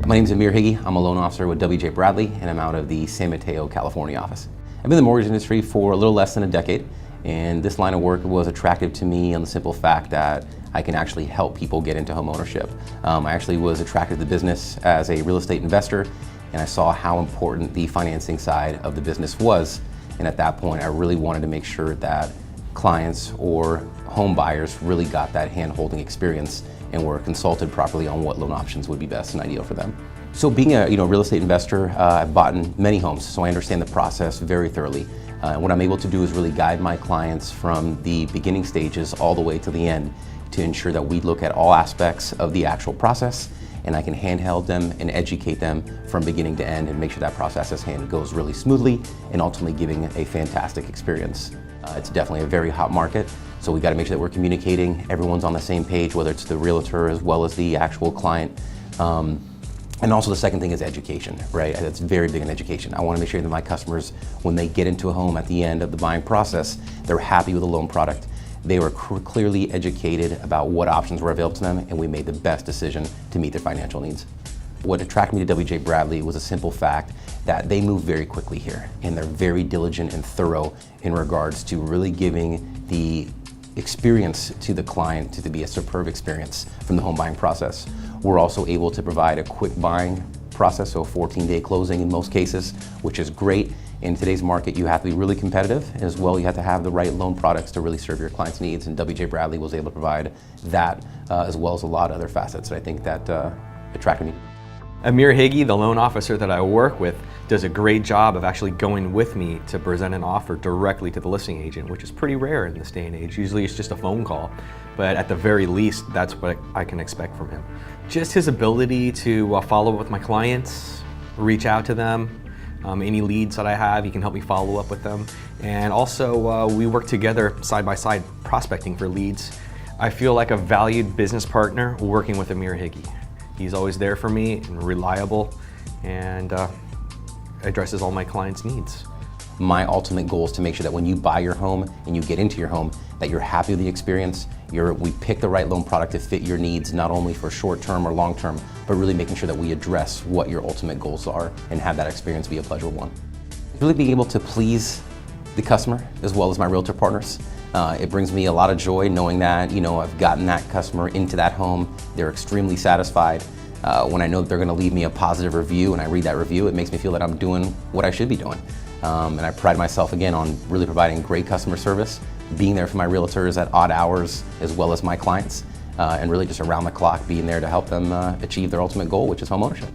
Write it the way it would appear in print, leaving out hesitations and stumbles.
My name is Amir Higgy. I'm a loan officer with W.J. Bradley, and I'm out of the San Mateo, California office. I've been in the mortgage industry for a little less than a decade, and this line of work was attractive to me on the simple fact that I can actually help people get into home ownership. I actually was attracted to the business as a real estate investor, and I saw how important the financing side of the business was. And at that point, I really wanted to make sure that clients or home buyers really got that hand-holding experience and were consulted properly on what loan options would be best and ideal for them. So being a real estate investor, I've bought in many homes, so I understand the process very thoroughly. What I'm able to do is really guide my clients from the beginning stages all the way to the end to ensure that we look at all aspects of the actual process, and I can handheld them and educate them from beginning to end and make sure that process goes really smoothly and ultimately giving a fantastic experience. It's definitely a very hot market, so we got to make sure that we're communicating, everyone's on the same page, whether it's the realtor as well as the actual client. And also the second thing is education, right? That's very big in education. I want to make sure that my customers, when they get into a home at the end of the buying process, they're happy with the loan product. They were clearly educated about what options were available to them, and we made the best decision to meet their financial needs. What attracted me to W.J. Bradley was a simple fact that they move very quickly here, and they're very diligent and thorough in regards to really giving the experience to the client to be a superb experience from the home buying process. We're also able to provide a quick buying process, so a 14-day closing in most cases, which is great. In today's market, you have to be really competitive. As well, you have to have the right loan products to really serve your clients' needs, and W.J. Bradley was able to provide that as well as a lot of other facets that I think that attracted me. Amir Higgy, the loan officer that I work with, does a great job of actually going with me to present an offer directly to the listing agent, which is pretty rare in this day and age. Usually it's just a phone call, but at the very least, that's what I can expect from him. Just his ability to follow up with my clients, reach out to them, any leads that I have, he can help me follow up with them. And also, we work together side by side prospecting for leads. I feel like a valued business partner working with Amir Higgy. He's always there for me and reliable, and addresses all my clients' needs. My ultimate goal is to make sure that when you buy your home and you get into your home, that you're happy with the experience. We pick the right loan product to fit your needs, not only for short-term or long-term, but really making sure that we address what your ultimate goals are and have that experience be a pleasurable one. Really being able to please the customer as well as my realtor partners. It brings me a lot of joy knowing that I've gotten that customer into that home. They're extremely satisfied. When I know that they're going to leave me a positive review and I read that review, it makes me feel that I'm doing what I should be doing. And I pride myself again on really providing great customer service, being there for my realtors at odd hours as well as my clients, and really just around the clock being there to help them achieve their ultimate goal, which is home ownership.